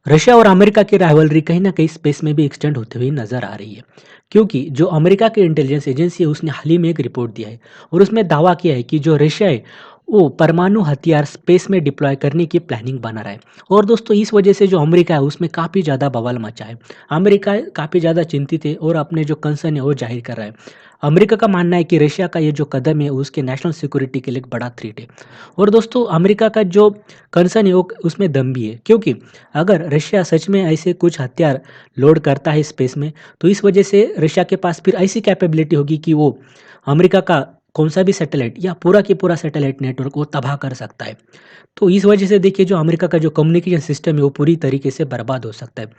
Russia और America की rivalry कहीं न कहीं स्पेस में भी एक्सटेंड होते हुए नज़र आ रही है। क्योंकि जो अमेरिका की इंटेलिजेंस एजेंसी है उसने हाल ही में एक रिपोर्ट दिया है और उसमें दावा किया है कि जो रशिया है वो परमाणु हथियार स्पेस में डिप्लॉय करने की प्लानिंग बना रहा है। और दोस्तों इस वजह से जो अमेरिका है उसमें काफ़ी ज़्यादा बवाल मचा है। अमेरिका काफ़ी ज़्यादा चिंतित है और अपने जो कंसर्न है वो ज़ाहिर कर रहा है। अमेरिका का मानना है कि रशिया का ये जो कदम है उसके नेशनल सिक्योरिटी के लिए एक बड़ा थ्रेट है। और दोस्तों अमेरिका का जो कंसर्न है वो उसमें दम भी है, क्योंकि अगर रशिया सच में ऐसे कुछ हथियार लोड करता है स्पेस में, तो इस वजह से रशिया के पास फिर ऐसी कैपेबिलिटी होगी कि वो अमेरिका का कौन-सा भी सैटेलाइट या पूरा के पूरा सैटेलाइट नेटवर्क वो तबाह कर सकता है। तो इस वजह से देखिए जो अमेरिका का जो कम्युनिकेशन सिस्टम है वो पूरी तरीके से बर्बाद हो सकता है।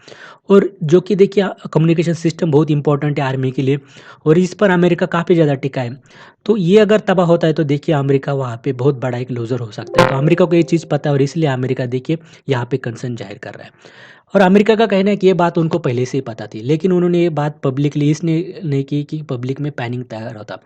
और जो कि देखिए कम्युनिकेशन सिस्टम बहुत इंपॉर्टेंट है आर्मी के लिए और इस पर अमेरिका काफ़ी ज़्यादा टिका है। तो ये अगर तबाह होता है तो देखिए अमेरिका वहाँ पे बहुत बड़ा एक लूज़र हो सकता है। तो अमेरिका को ये चीज़ पता है और इसलिए अमेरिका देखिए यहाँ पे कंसर्न ज़ाहिर कर रहा है। और अमेरिका का कहना है कि ये बात उनको पहले से ही पता थी, लेकिन उन्होंने ये बात पब्लिकली इसलिए नहीं की कि पब्लिक में पैनिक तैयार होता,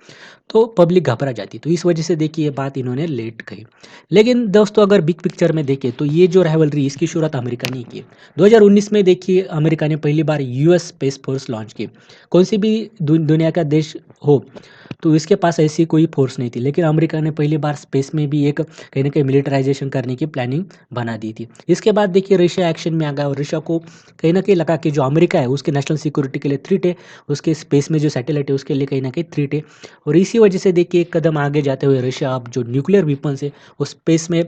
तो पब्लिक घबरा जाती। तो इस वजह से देखिए ये बात इन्होंने लेट कही। लेकिन दोस्तों अगर बिग पिक्चर में देखें तो ये जो राइवलरी इसकी शुरुआत अमेरिका ने की है। 2019 में देखिए अमेरिका ने पहली बार यूएस स्पेस फोर्स लॉन्च की। कौन सी भी दुनिया का देश हो तो इसके पास ऐसी कोई फ़ोर्स नहीं थी। लेकिन अमेरिका ने पहली बार स्पेस में भी एक कहीं न कहीं मिलिटराइज़ेशन करने की प्लानिंग बना दी थी। इसके बाद देखिए रशिया एक्शन में आ गया और रशिया को कहीं न कहीं लगा कि जो अमेरिका है उसके नेशनल सिक्योरिटी के लिए थ्रेट है, उसके स्पेस में जो सैटेलाइट है उसके लिए कहीं न कहीं थ्रेट है। और इसी वजह से देखिए एक कदम आगे जाते हुए रशिया अब जो न्यूक्लियर वेपन्स है वो स्पेस में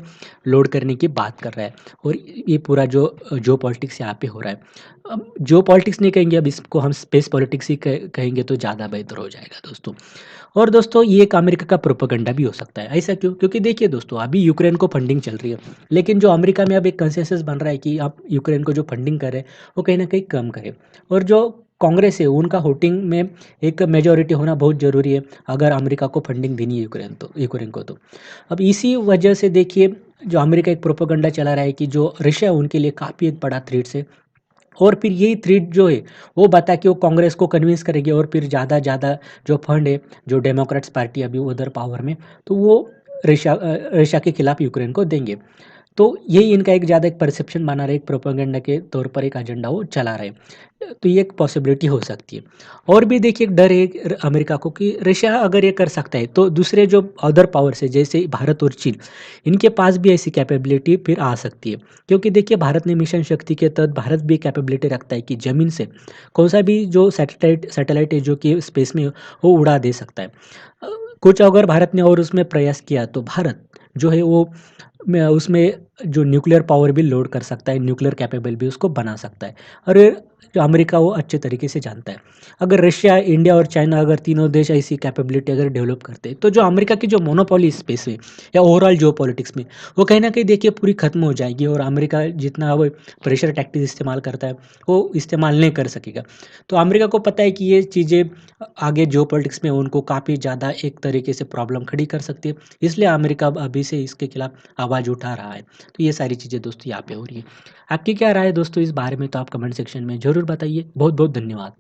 लोड करने की बात कर रहा है। और ये पूरा जो जियोपॉलिटिक्स यहाँ पे हो रहा है। अब जियोपॉलिटिक्स नहीं कहेंगे, अब इसको हम स्पेस पॉलिटिक्स ही कहेंगे तो ज़्यादा बेहतर हो जाएगा दोस्तों। और दोस्तों ये एक अमेरिका का प्रोपेगेंडा भी हो सकता है। ऐसा क्यों? क्योंकि देखिए दोस्तों अभी यूक्रेन को फंडिंग चल रही है। लेकिन जो अमेरिका में अब एक कंसेंसस बन रहा है कि आप यूक्रेन को जो फंडिंग कर रहे हैं वो कहीं न कहीं कम करें। और जो कांग्रेस है उनका वोटिंग में एक मेजॉरिटी होना बहुत ज़रूरी है, अगर अमेरिका को फंडिंग देनी है यूक्रेन को तो। अब इसी वजह से देखिए जो अमेरिका एक प्रोपेगेंडा चला रहा है कि जो रशिया है उनके लिए काफ़ी एक बड़ा थ्रेट्स है। और फिर यही थ्रेट जो है वो बता के वो कांग्रेस को कन्विंस करेंगे और फिर ज़्यादा जो फंड है, जो डेमोक्रेट्स पार्टी अभी उधर पावर में, तो वो रशिया के खिलाफ यूक्रेन को देंगे। तो यही इनका एक ज़्यादा एक परसेप्शन बना रहे, एक प्रोपेगेंडा के तौर पर एक एजेंडा वो चला रहे। तो ये एक पॉसिबिलिटी हो सकती है। और भी देखिए एक डर है अमेरिका को कि रशिया अगर ये कर सकता है तो दूसरे जो अदर पावर्स है जैसे भारत और चीन, इनके पास भी ऐसी कैपेबिलिटी फिर आ सकती है। क्योंकि देखिए भारत ने मिशन शक्ति के तहत भारत भी कैपेबिलिटी रखता है कि ज़मीन से कौन सा भी जो सैटेलाइट है जो कि स्पेस में वो उड़ा दे सकता है। अ, कुछ अगर भारत ने और उसमें प्रयास किया तो भारत जो है वो में उसमें जो न्यूक्लियर पावर भी लोड कर सकता है, न्यूक्लियर कैपेबल भी उसको बना सकता है। और जो अमेरिका वो अच्छे तरीके से जानता है। अगर रशिया, इंडिया और चाइना अगर तीनों देश ऐसी कैपेबिलिटी अगर डेवलप करते हैं, तो जो अमेरिका की जो मोनोपोली स्पेस है या ओवरऑल जियोपॉलिटिक्स में, वो कहीं न कहीं देखिए पूरी खत्म हो जाएगी और अमेरिका जितना वो प्रेशर टैक्टिक्स इस्तेमाल करता है, वो इस्तेमाल नहीं कर सकेगा। तो अमेरिका को पता है कि ये चीज़ें आगे जियोपॉलिटिक्स में उनको काफ़ी ज़्यादा एक तरीके से प्रॉब्लम खड़ी कर सकती है। इसलिए अमेरिका अब अभी से इसके खिलाफ आवाज़ उठा रहा है। तो ये सारी चीज़ें दोस्तों यहाँ पे हो रही है। आपकी क्या राय है दोस्तों इस बारे में? तो आप कमेंट सेक्शन में ज़रूर बताइए। बहुत-बहुत धन्यवाद।